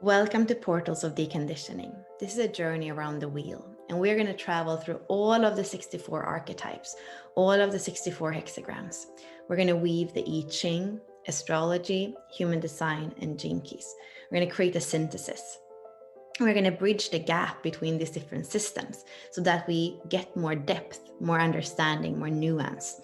Welcome to Portals of Deconditioning. This is a journey around the wheel, and we're going to travel through all of the 64 archetypes, all of the 64 hexagrams. We're going to weave the I Ching, astrology, human design, and gene keys. We're going to create a synthesis. We're going to bridge the gap between these different systems so that we get more depth, more understanding, more nuance.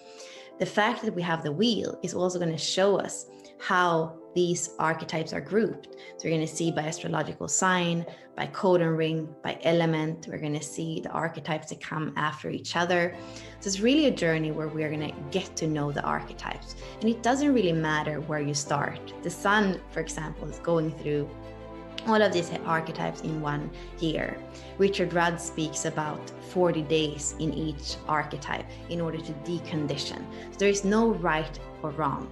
The fact that we have the wheel is also going to show us how these archetypes are grouped. So we're going to see by astrological sign, by code and ring, by element. We're going to see the archetypes that come after each other. So it's really a journey where we're going to get to know the archetypes. And it doesn't really matter where you start. The sun, for example, is going through all of these archetypes in 1 year. Richard Rudd speaks about 40 days in each archetype in order to decondition. So there is no right or wrong.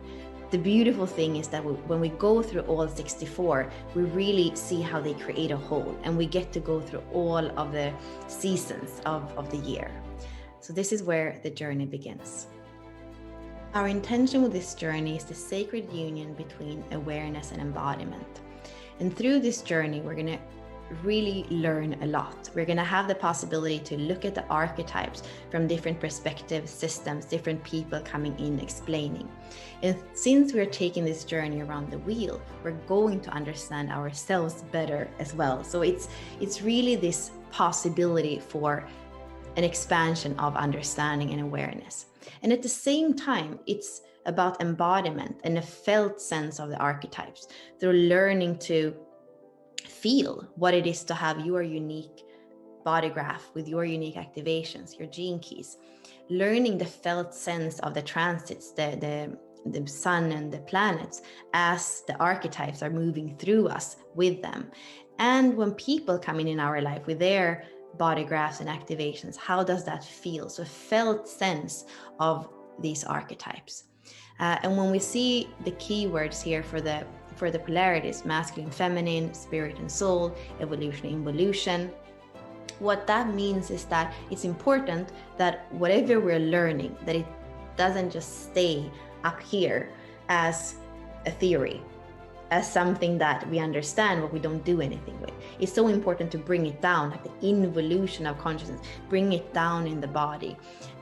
The beautiful thing is that when we go through all 64, we really see how they create a whole, and we get to go through all of the seasons of the year. So this is where the journey begins. Our intention with this journey is the sacred union between awareness and embodiment. And through this journey, we're going to really learn a lot. We're going to have the possibility to look at the archetypes from different perspectives, systems, different people coming in explaining. And since we're taking this journey around the wheel, we're going to understand ourselves better as well. So it's really this possibility for an expansion of understanding and awareness. And at the same time, it's about embodiment and a felt sense of the archetypes through learning to feel what it is to have your unique body graph with your unique activations, your gene keys, learning the felt sense of the transits, the sun and the planets as the archetypes are moving through us with them. And when people come in our life with their body graphs and activations, how does that feel? So a felt sense of these archetypes. And when we see the keywords here for the polarities, masculine, feminine, spirit and soul, evolution, involution, what that means is that it's important that whatever we're learning, that it doesn't just stay up here as a theory, as something that we understand but we don't do anything with. It's so important to bring it down, like the involution of consciousness, bring it down in the body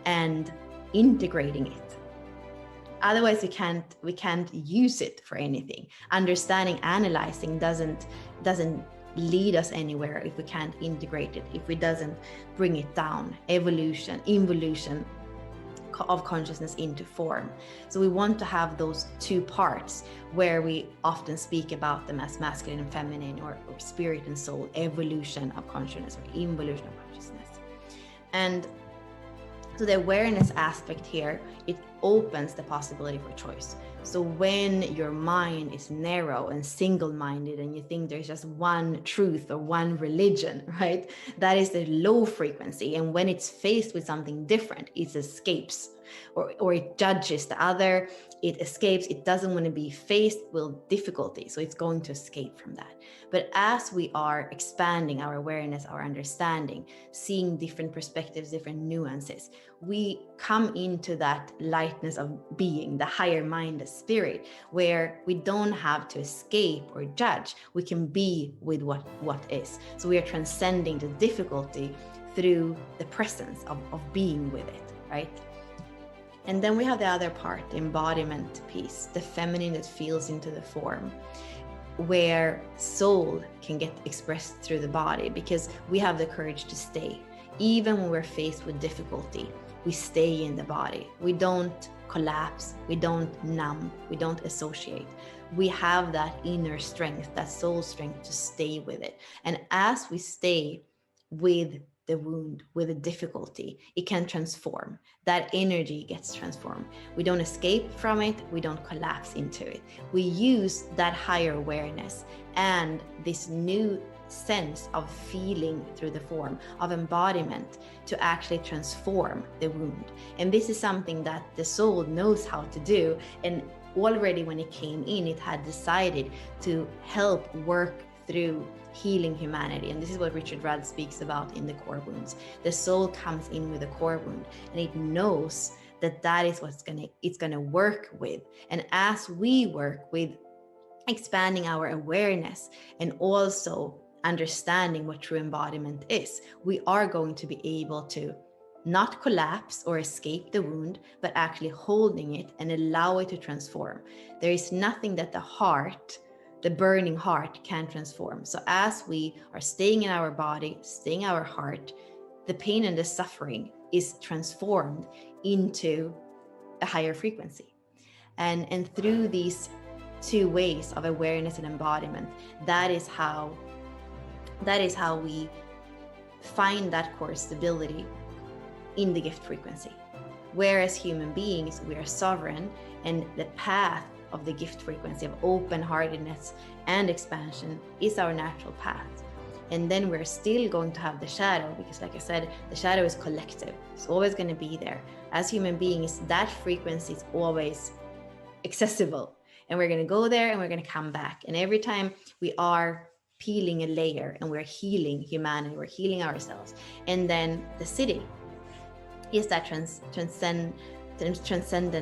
and integrating it. Otherwise, we can't use it for anything. Understanding, analyzing doesn't lead us anywhere if we can't integrate it, if we doesn't bring it down. Evolution, involution of consciousness into form. So we want to have those two parts where we often speak about them as masculine and feminine, or spirit and soul, evolution of consciousness or involution of consciousness. And so the awareness aspect here, it opens the possibility for choice. So when your mind is narrow and single-minded and you think there's just one truth or one religion, right? That is the low frequency. And when it's faced with something different, it escapes or it judges the other, it escapes, it doesn't want to be faced with difficulty. So it's going to escape from that. But as we are expanding our awareness, our understanding, seeing different perspectives, different nuances, we come into that lightness of being, the higher mind, the spirit, where we don't have to escape or judge. We can be with what is. So we are transcending the difficulty through the presence of being with it, right? And then we have the other part, the embodiment piece, the feminine that feels into the form, where soul can get expressed through the body, because we have the courage to stay. Even when we're faced with difficulty, we stay in the body. We don't collapse, we don't numb, we don't associate. We have that inner strength, that soul strength to stay with it. And as we stay with the wound, with the difficulty, it can transform. That energy gets transformed. We don't escape from it, we don't collapse into it. We use that higher awareness and this new sense of feeling through the form of embodiment to actually transform the wound. And this is something that the soul knows how to do. And already when it came in, it had decided to help work through healing humanity. And this is what Richard Rudd speaks about in the core wounds. The soul comes in with a core wound and it knows that that is what's it's gonna work with. And as we work with expanding our awareness, and also understanding what true embodiment is, we are going to be able to not collapse or escape the wound, but actually holding it and allow it to transform. There is nothing that the heart, the burning heart, can transform. So as we are staying in our body, staying in our heart, the pain and the suffering is transformed into a higher frequency. And through these two ways of awareness and embodiment, that is how we find that core stability in the gift frequency. Whereas human beings, we are sovereign, and the path of the gift frequency of open-heartedness and expansion is our natural path. And then we're still going to have the shadow, because like I said, the shadow is collective. It's always going to be there. As human beings, that frequency is always accessible, and we're going to go there and we're going to come back. And every time we are peeling a layer and we're healing humanity, we're healing ourselves. And then the city is that transcendent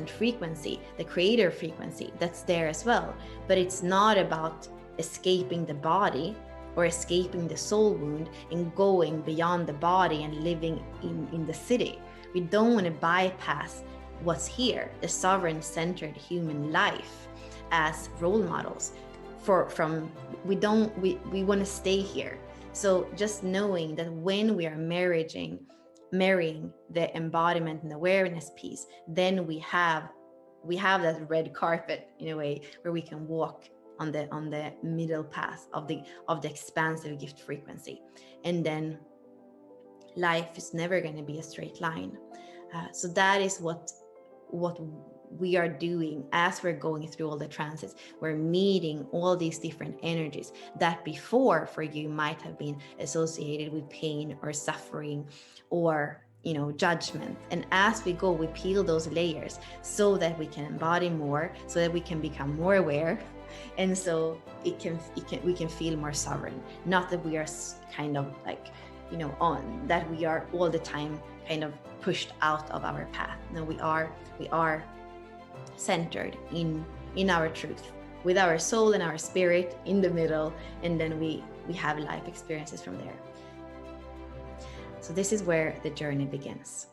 frequency, the creator frequency that's there as well. But it's not about escaping the body or escaping the soul wound and going beyond the body and living in the city. We don't want to bypass what's here, the sovereign centered human life, as role models we want to stay here. So just knowing that when we are marrying the embodiment and awareness piece, then we have that red carpet in a way where we can walk on the middle path of the expansive gift frequency. And then life is never going to be a straight line. So that is what we are doing as we're going through all the transits. We're meeting all these different energies that before for you might have been associated with pain or suffering or judgment. And as we go, we peel those layers so that we can embody more, so that we can become more aware, and so we can feel more sovereign. Not that we are kind of like on that we are all the time kind of pushed out of our path. No, we are centered in our truth, with our soul and our spirit in the middle, and then we have life experiences from there. So this is where the journey begins.